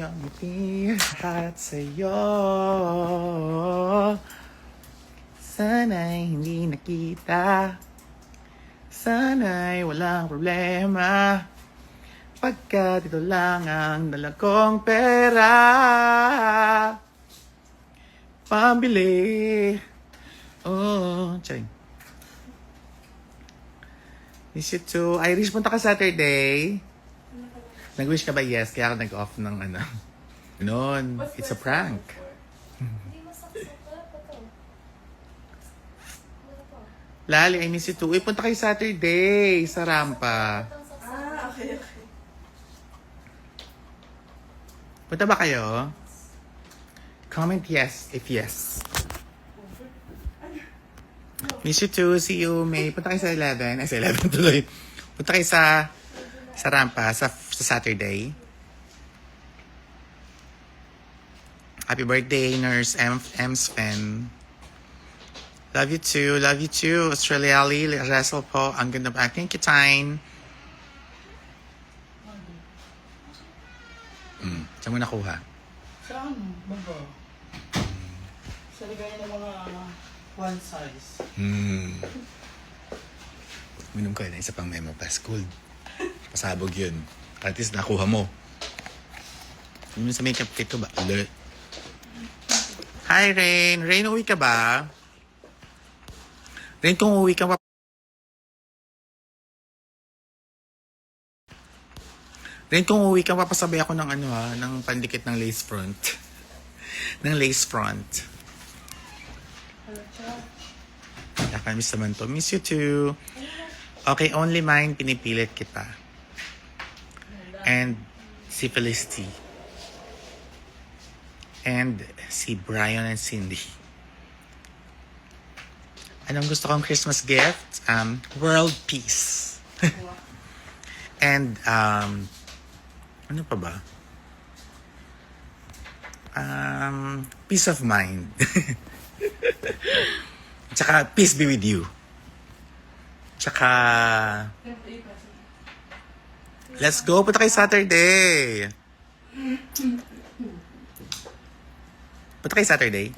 iyong ngiti at sa'yo. Sana'y hindi nakita, sana'y walang problema, pagkat ito lang ang dala kong pera. Pambili. Oh, charing. Miss you too. Irish, punta ka Saturday. Nag-wish ka ba? Yes. Kaya ako nag-off ng ano. Noon. It's a prank. Lali, I miss you too. Uy, punta kayo Saturday sa Rampa. Okay. Punta ba kayo? Comment yes if yes. Miss you too. See you, May. Punta kayo sa 11. Ay, sa 11 tuloy. Punta kayo sa Rampa sa Saturday. Happy birthday, Nurse M. Sven. Love you too. Love you too. Australia Lee. Russell po. Ang ganda ba? Thank you, Tyne. Saan mo nakuha? Sa ano? Bago. Sa ligaya ng mga one size. Minum ka na isa pang memo pa. Cool. Pasabog yun. At least nakuha mo. Yun sa makeup kit ko ba? Alert. Hi, Rain. Rain, uwi ka ba? Rain, kung uwi ka pa. Rain, kung uwi ka, papasabay ako ng ano ha, ng pandikit ng lace front. ng lace front. Nakamiss naman to. Miss you too. Okay, only mine, pinipilit kita. And si Felicity. And si Brian and Cindy. Anong gusto kong Christmas gift? World peace. And, ano pa ba? Peace of mind. Tsaka, peace be with you. Tsaka, let's go. Punta kayo Saturday. Punta kayo Saturday.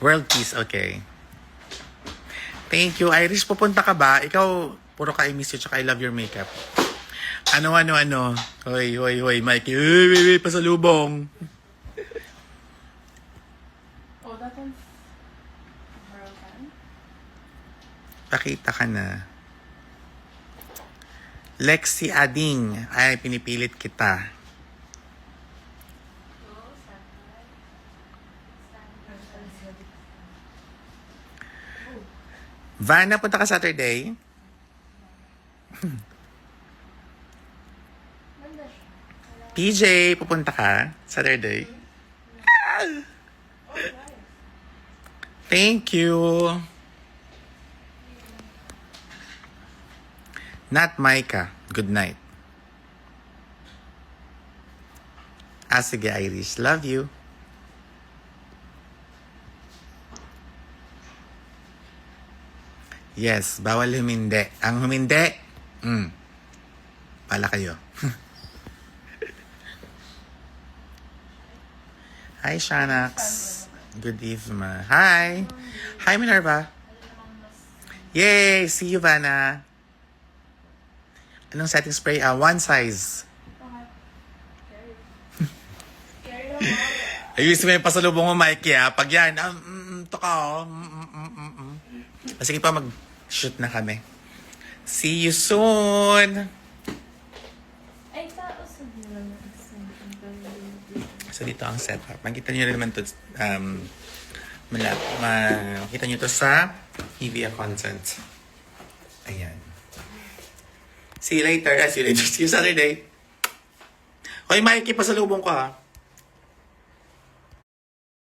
World peace, okay. Thank you. Irish, pupunta ka ba? Ikaw, puro ka I miss you, tsaka I love your makeup. Ano. Hoy, Mikey. Uy, pasalubong. Oh, that one's broken. Pakita ka na. Lexi Ading. Ay, pinipilit kita. Vanna, punta ka Saturday? PJ, pupunta ka Saturday? Thank you. Not Micah. Good night. Sige, Irish. Love you. Yes, bawal humindi. Ang humindi, pala kayo. Hi, Shanax. Good evening. Hi. Hi, Minerva. Yay! See you, Vanna. Anong setting spray? One size. Ayun, may pasalubong mo, Mikey, ha? Pag yan, ito ka, Sige pa, mag-shoot na kami. See you soon! So, dito ang setup. Makita nyo rin naman ito, makita nyo ito sa EVA content. Ayan. See you later. See you Saturday. Hoy, Mikey, pasalubong ka, ha?